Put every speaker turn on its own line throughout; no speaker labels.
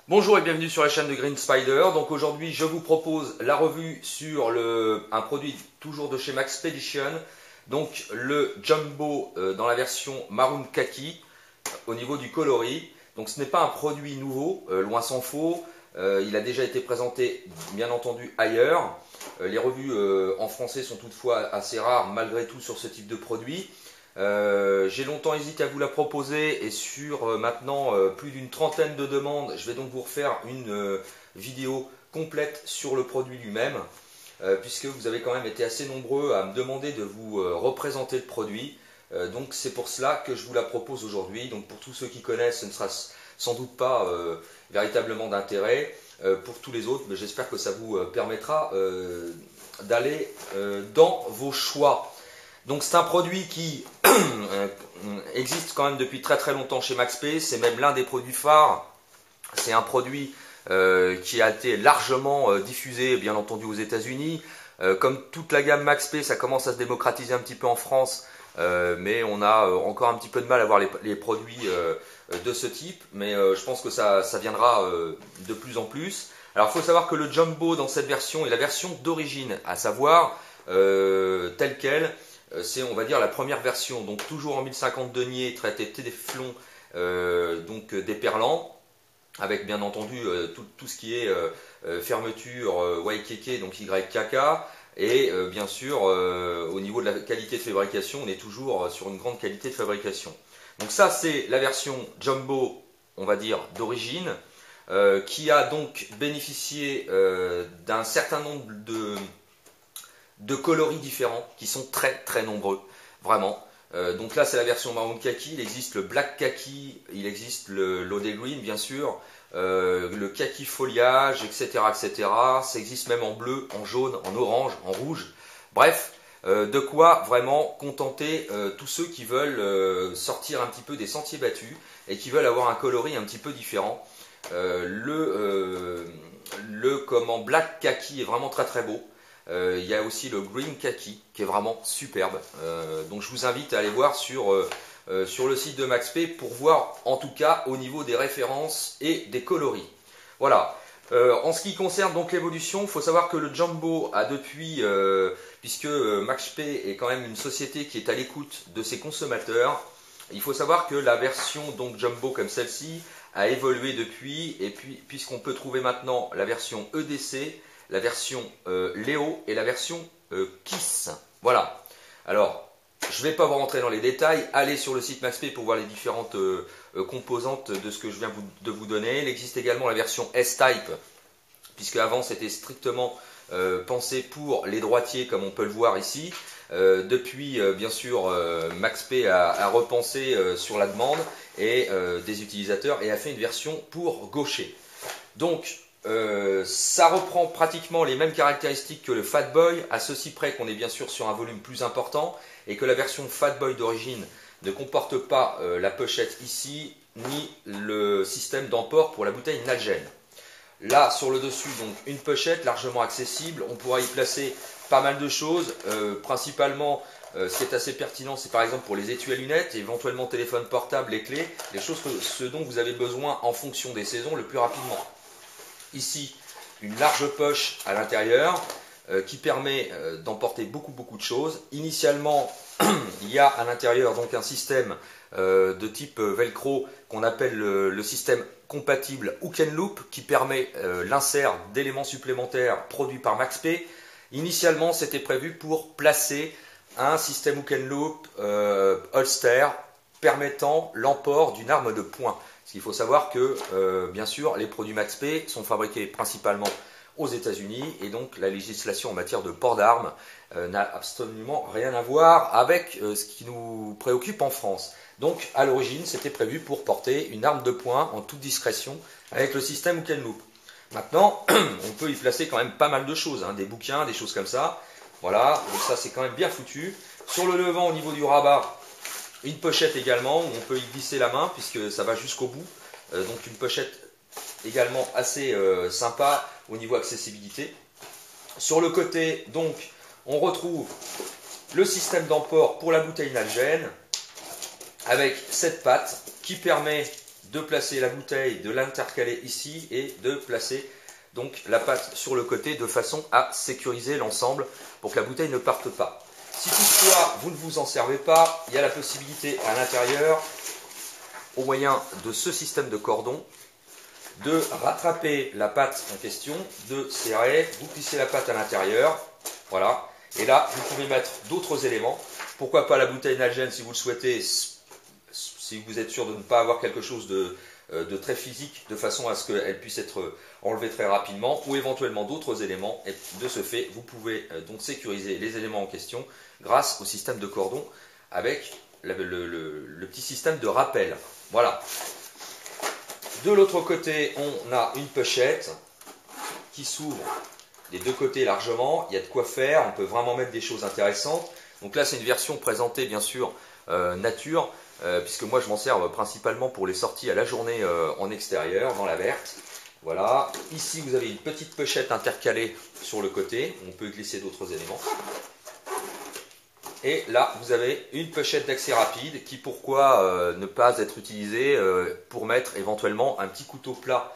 Bonjour et bienvenue sur la chaîne de Green Spider. Donc aujourd'hui je vous propose la revue sur un produit toujours de chez Maxpedition. Donc le Jumbo dans la version Maroon Kaki au niveau du coloris. Donc ce n'est pas un produit nouveau, loin s'en faut. Il a déjà été présenté bien entendu ailleurs. Les revues en français sont toutefois assez rares malgré tout sur ce type de produit. J'ai longtemps hésité à vous la proposer et sur maintenant plus d'une trentaine de demandes, je vais donc vous refaire une vidéo complète sur le produit lui-même, puisque vous avez quand même été assez nombreux à me demander de vous représenter le produit. Donc c'est pour cela que je vous la propose aujourd'hui. Donc pour tous ceux qui connaissent, ce ne sera sans doute pas véritablement d'intérêt. Pour tous les autres, mais j'espère que ça vous permettra d'aller dans vos choix. Donc c'est un produit qui existe quand même depuis très très longtemps chez Maxp, c'est même l'un des produits phares. C'est un produit qui a été largement diffusé bien entendu aux États-Unis. Comme toute la gamme Maxp, ça commence à se démocratiser un petit peu en France, mais on a encore un petit peu de mal à avoir les produits de ce type, mais je pense que ça viendra de plus en plus. Alors il faut savoir que le Jumbo dans cette version est la version d'origine, à savoir telle qu'elle. C'est on va dire la première version, donc toujours en 1050 deniers, traité téflon, donc déperlant, avec bien entendu tout ce qui est fermeture YKK, donc YKK, et bien sûr au niveau de la qualité de fabrication, on est toujours sur une grande qualité de fabrication. Donc ça c'est la version Jumbo, on va dire d'origine, qui a donc bénéficié d'un certain nombre de coloris différents qui sont très très nombreux, vraiment. Donc là c'est la version marron kaki, il existe le black kaki, il existe le loaded green bien sûr, le kaki foliage, etc., etc. Ça existe même en bleu, en jaune, en orange, en rouge. Bref, de quoi vraiment contenter tous ceux qui veulent sortir un petit peu des sentiers battus et qui veulent avoir un coloris un petit peu différent. Le black kaki est vraiment très très beau. Il y a aussi le green kaki qui est vraiment superbe. Donc je vous invite à aller voir sur le site de Maxp pour voir en tout cas au niveau des références et des coloris. Voilà. En ce qui concerne donc l'évolution, il faut savoir que le Jumbo a depuis, puisque Maxp est quand même une société qui est à l'écoute de ses consommateurs, il faut savoir que la version donc Jumbo comme celle-ci a évolué depuis, et puis puisqu'on peut trouver maintenant la version EDC, la version Léo et la version Kiss. Voilà. Alors, je ne vais pas vous rentrer dans les détails. Allez sur le site Maxp pour voir les différentes composantes de ce que je viens de vous donner. Il existe également la version S-Type, puisque avant c'était strictement pensé pour les droitiers, comme on peut le voir ici. Depuis, bien sûr, Maxp a repensé sur la demande et des utilisateurs et a fait une version pour gaucher. Donc, ça reprend pratiquement les mêmes caractéristiques que le Fat Boy, à ceci près qu'on est bien sûr sur un volume plus important et que la version Fat Boy d'origine ne comporte pas la pochette ici ni le système d'emport pour la bouteille Nalgene. Là sur le dessus donc une pochette largement accessible, on pourra y placer pas mal de choses, principalement ce qui est assez pertinent c'est par exemple pour les étuis à lunettes, éventuellement téléphone portable, les clés, les choses ce dont vous avez besoin en fonction des saisons le plus rapidement. Ici, une large poche à l'intérieur qui permet d'emporter beaucoup de choses. Initialement, il y a à l'intérieur donc un système de type velcro qu'on appelle le système compatible Hook and Loop qui permet l'insert d'éléments supplémentaires produits par Maxp. Initialement, c'était prévu pour placer un système Hook and Loop holster permettant l'emport d'une arme de poing. Parce qu'il faut savoir que, bien sûr, les produits Maxp sont fabriqués principalement aux États-Unis et donc la législation en matière de port d'armes n'a absolument rien à voir avec ce qui nous préoccupe en France. Donc, à l'origine, c'était prévu pour porter une arme de poing en toute discrétion avec le système Hook and Loop. Maintenant, on peut y placer quand même pas mal de choses, hein, des bouquins, des choses comme ça. Voilà, donc ça c'est quand même bien foutu. Sur le levant, au niveau du rabat, une pochette également, où on peut y glisser la main puisque ça va jusqu'au bout. Donc une pochette également assez sympa au niveau accessibilité. Sur le côté, donc, on retrouve le système d'emport pour la bouteille Nalgene avec cette patte qui permet de placer la bouteille, de l'intercaler ici et de placer donc la pâte sur le côté de façon à sécuriser l'ensemble pour que la bouteille ne parte pas. Si toutefois vous ne vous en servez pas, il y a la possibilité à l'intérieur, au moyen de ce système de cordon, de rattraper la pâte en question, de serrer, vous plissez la pâte à l'intérieur, voilà, et là vous pouvez mettre d'autres éléments, pourquoi pas la bouteille Nalgene si vous le souhaitez, si vous êtes sûr de ne pas avoir quelque chose de très physique, de façon à ce qu'elle puisse être enlevée très rapidement, ou éventuellement d'autres éléments, et de ce fait vous pouvez donc sécuriser les éléments en question grâce au système de cordon avec le petit système de rappel, voilà. De l'autre côté, on a une pochette qui s'ouvre des deux côtés largement. Il y a de quoi faire, on peut vraiment mettre des choses intéressantes. Donc là, c'est une version présentée, bien sûr, nature, puisque moi, je m'en sers principalement pour les sorties à la journée en extérieur, dans la verte. Voilà. Ici, vous avez une petite pochette intercalée sur le côté. On peut glisser d'autres éléments. Et là, vous avez une pochette d'accès rapide qui, pourquoi ne pas être utilisée pour mettre éventuellement un petit couteau plat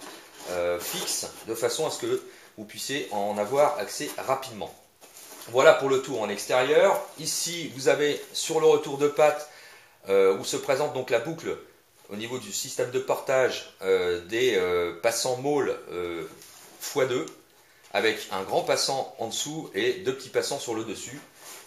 fixe, de façon à ce que vous puissiez en avoir accès rapidement. Voilà pour le tour en extérieur. Ici, vous avez sur le retour de pâte, où se présente donc la boucle au niveau du système de portage des passants môles x2, avec un grand passant en dessous et deux petits passants sur le dessus.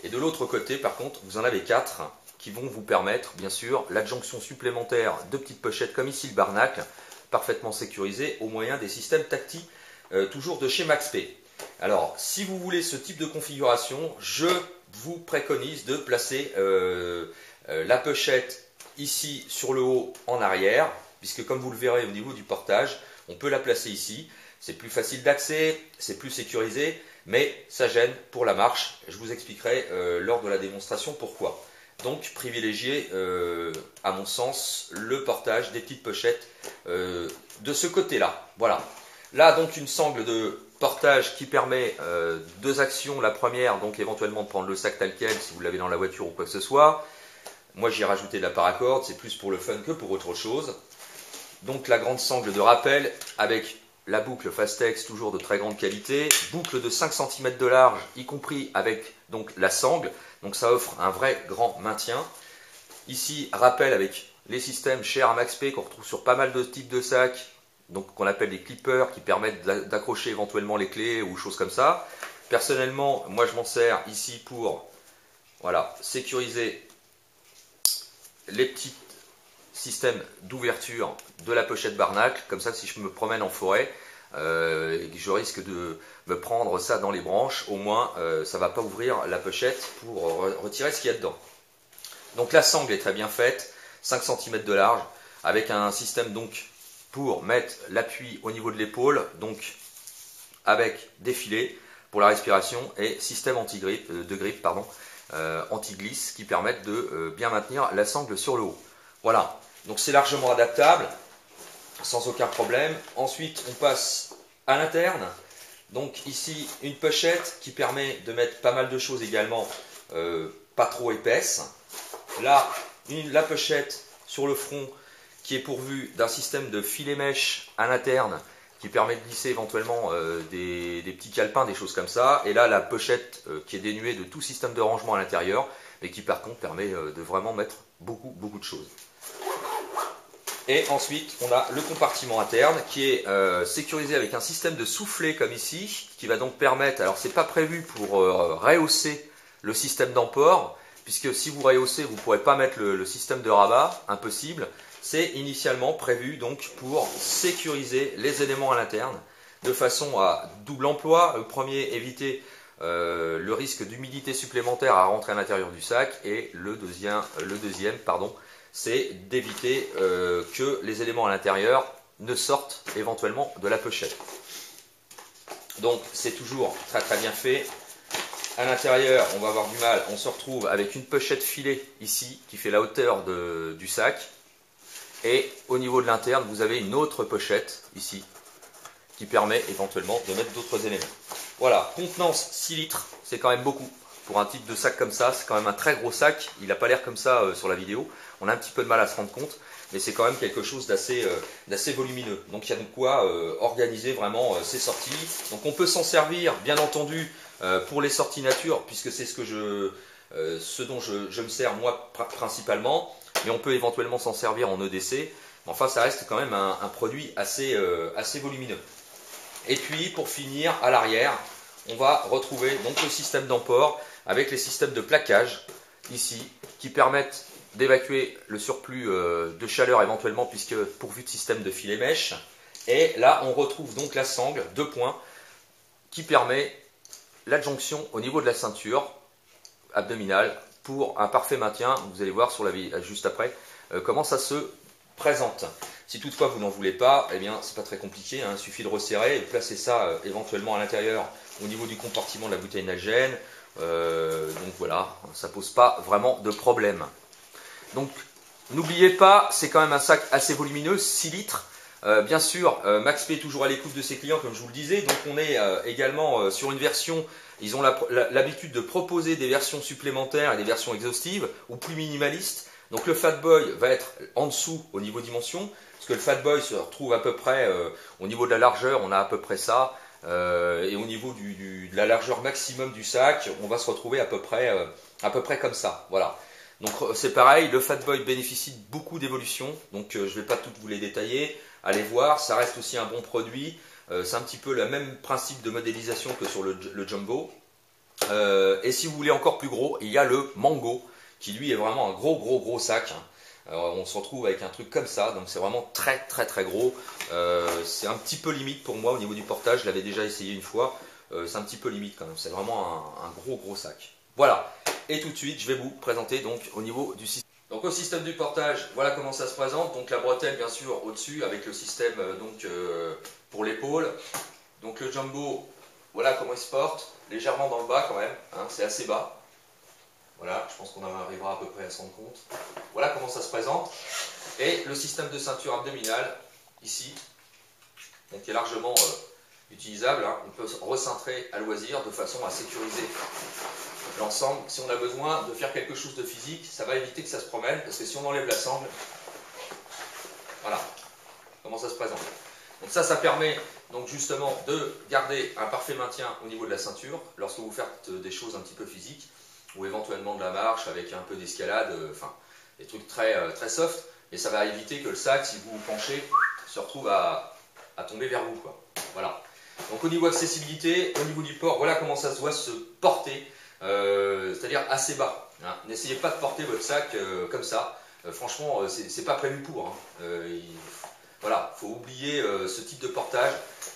Et de l'autre côté, par contre, vous en avez 4 qui vont vous permettre, bien sûr, l'adjonction supplémentaire de petites pochettes, comme ici le Barnacle, parfaitement sécurisé au moyen des systèmes Tacti, toujours de chez MaxP. Alors, si vous voulez ce type de configuration, je vous préconise de placer la pochette ici sur le haut en arrière, puisque comme vous le verrez au niveau du portage, on peut la placer ici. C'est plus facile d'accès, c'est plus sécurisé, mais ça gêne pour la marche. Je vous expliquerai lors de la démonstration pourquoi. Donc privilégiez, à mon sens, le portage des petites pochettes de ce côté-là. Voilà. Là donc une sangle de portage qui permet deux actions. La première, donc éventuellement de prendre le sac tel quel si vous l'avez dans la voiture ou quoi que ce soit. Moi j'ai rajouté de la paracorde, c'est plus pour le fun que pour autre chose. Donc la grande sangle de rappel avec la boucle Fastex, toujours de très grande qualité, boucle de 5 cm de large, y compris avec donc la sangle, donc ça offre un vrai grand maintien. Ici, rappel avec les systèmes chers à MaxP qu'on retrouve sur pas mal de types de sacs, donc qu'on appelle des clippers, qui permettent d'accrocher éventuellement les clés ou choses comme ça. Personnellement, moi je m'en sers ici pour voilà, sécuriser les petits système d'ouverture de la pochette Barnacle, comme ça si je me promène en forêt et que je risque de me prendre ça dans les branches, au moins ça ne va pas ouvrir la pochette pour retirer ce qu'il y a dedans. Donc la sangle est très bien faite, 5 cm de large, avec un système donc pour mettre l'appui au niveau de l'épaule, donc avec des filets pour la respiration et système anti-grippe, anti-glisse qui permettent de bien maintenir la sangle sur le haut. Voilà, donc c'est largement adaptable, sans aucun problème. Ensuite, on passe à l'interne. Donc ici, une pochette qui permet de mettre pas mal de choses également, pas trop épaisses. Là, la pochette sur le front qui est pourvue d'un système de filet mèche à l'interne qui permet de glisser éventuellement des petits calepins, des choses comme ça. Et là, la pochette qui est dénuée de tout système de rangement à l'intérieur, mais qui par contre permet de vraiment mettre beaucoup de choses. Et ensuite, on a le compartiment interne qui est sécurisé avec un système de soufflet comme ici, qui va donc permettre, alors c'est pas prévu pour rehausser le système d'emport, puisque si vous rehaussez, vous ne pourrez pas mettre le système de rabat, impossible. C'est initialement prévu donc pour sécuriser les éléments à l'interne, de façon à double emploi. Le premier, éviter le risque d'humidité supplémentaire à rentrer à l'intérieur du sac, et le deuxième, c'est d'éviter que les éléments à l'intérieur ne sortent éventuellement de la pochette. Donc c'est toujours très bien fait. À l'intérieur, on va avoir du mal, on se retrouve avec une pochette filet ici qui fait la hauteur du sac. Et au niveau de l'interne, vous avez une autre pochette ici qui permet éventuellement de mettre d'autres éléments. Voilà, contenance 6 litres, c'est quand même beaucoup. Pour un type de sac comme ça, c'est quand même un très gros sac. Il n'a pas l'air comme ça sur la vidéo. On a un petit peu de mal à se rendre compte. mais c'est quand même quelque chose d'assez volumineux. Donc il y a de quoi organiser vraiment ces sorties. Donc on peut s'en servir, bien entendu, pour les sorties nature, puisque c'est ce dont je me sers moi principalement, mais on peut éventuellement s'en servir en EDC. Enfin, ça reste quand même un produit assez volumineux. Et puis, pour finir, à l'arrière, on va retrouver donc le système d'emport avec les systèmes de plaquage ici, qui permettent d'évacuer le surplus de chaleur éventuellement, puisque pourvu de système de filet mèche. Et là, on retrouve donc la sangle, 2 points, qui permet l'adjonction au niveau de la ceinture abdominale pour un parfait maintien. Vous allez voir sur la vidéo juste après comment ça se présente. Si toutefois vous n'en voulez pas, eh bien c'est pas très compliqué, hein, il suffit de resserrer et de placer ça éventuellement à l'intérieur au niveau du compartiment de la bouteille nalgène. Donc voilà, ça pose pas vraiment de problème. Donc n'oubliez pas, c'est quand même un sac assez volumineux, 6 litres. Bien sûr, Maxp est toujours à l'écoute de ses clients, comme je vous le disais. Donc on est également sur une version, ils ont l'habitude de proposer des versions supplémentaires et des versions exhaustives ou plus minimalistes. Donc le Fat Boy va être en dessous au niveau dimension, parce que le Fat Boy se retrouve à peu près au niveau de la largeur, on a à peu près ça. Et au niveau de la largeur maximum du sac, on va se retrouver à peu près comme ça. Voilà. Donc c'est pareil, le Fat Boy bénéficie de beaucoup d'évolutions, donc je ne vais pas toutes vous les détailler. Allez voir, ça reste aussi un bon produit. C'est un petit peu le même principe de modélisation que sur le Jumbo. Et si vous voulez encore plus gros, il y a le Mango, qui lui est vraiment un gros sac. On se retrouve avec un truc comme ça, donc c'est vraiment très gros. C'est un petit peu limite pour moi au niveau du portage, je l'avais déjà essayé une fois. C'est un petit peu limite quand même, c'est vraiment un gros sac. Voilà, et tout de suite je vais vous présenter donc au niveau du système. Donc au système du portage, voilà comment ça se présente. Donc la bretelle bien sûr au-dessus avec le système pour l'épaule. Donc le Jumbo, voilà comment il se porte, légèrement dans le bas quand même, hein, c'est assez bas. Voilà, je pense qu'on arrivera à peu près à s'en rendre compte. Voilà comment ça se présente. Et le système de ceinture abdominale, ici, donc qui est largement utilisable. Hein. On peut recintrer à loisir de façon à sécuriser l'ensemble. Si on a besoin de faire quelque chose de physique, ça va éviter que ça se promène, parce que si on enlève la sangle, voilà comment ça se présente. Donc ça permet donc justement de garder un parfait maintien au niveau de la ceinture, lorsque vous faites des choses un petit peu physiques, ou éventuellement de la marche avec un peu d'escalade, enfin des trucs très soft, et ça va éviter que le sac, si vous vous penchez, se retrouve à tomber vers vous, quoi. Voilà. Donc au niveau accessibilité, au niveau du port, voilà comment ça doit se porter, c'est-à-dire assez bas. Hein. N'essayez pas de porter votre sac comme ça. Franchement, c'est pas prévu pour. Hein. Voilà, il faut oublier ce type de portage.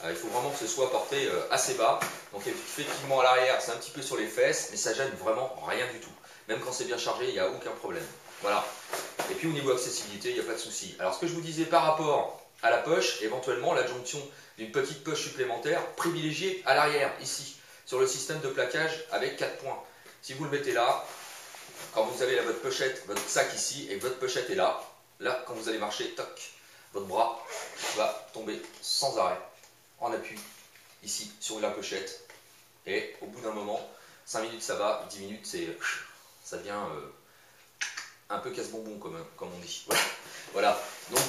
Il faut vraiment que ce soit porté assez bas. Donc effectivement à l'arrière, c'est un petit peu sur les fesses, mais ça gêne vraiment rien du tout. Même quand c'est bien chargé, il n'y a aucun problème. Voilà. Et puis au niveau accessibilité, il n'y a pas de souci. Alors ce que je vous disais par rapport à la poche, éventuellement l'adjonction d'une petite poche supplémentaire privilégiée à l'arrière, ici, sur le système de plaquage avec 4 points. Si vous le mettez là, quand vous avez votre pochette, votre sac ici, et votre pochette est là, quand vous allez marcher, toc, votre bras va tomber sans arrêt en appui ici sur la pochette, et au bout d'un moment, 5 minutes ça va, 10 minutes ça devient un peu casse-bonbon comme on dit. Voilà, donc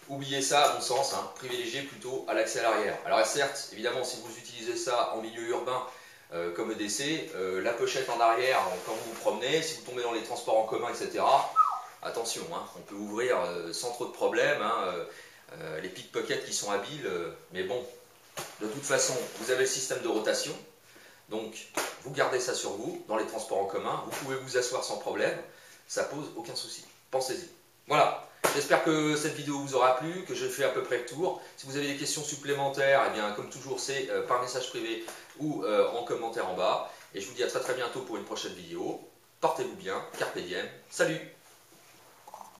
oubliez ça à mon sens, hein, privilégiez plutôt à l'accès à l'arrière. Alors certes, évidemment, si vous utilisez ça en milieu urbain comme EDC, la pochette en arrière, quand vous vous promenez, si vous tombez dans les transports en commun, etc., attention, hein, on peut ouvrir sans trop de problèmes, hein, les pickpockets qui sont habiles, mais bon, de toute façon, vous avez le système de rotation, donc vous gardez ça sur vous, dans les transports en commun, vous pouvez vous asseoir sans problème, ça pose aucun souci, pensez-y. Voilà, j'espère que cette vidéo vous aura plu, que j'ai fait à peu près le tour. Si vous avez des questions supplémentaires, eh bien, comme toujours, c'est par message privé ou en commentaire en bas. Et je vous dis à très bientôt pour une prochaine vidéo. Portez-vous bien, carpe diem, salut!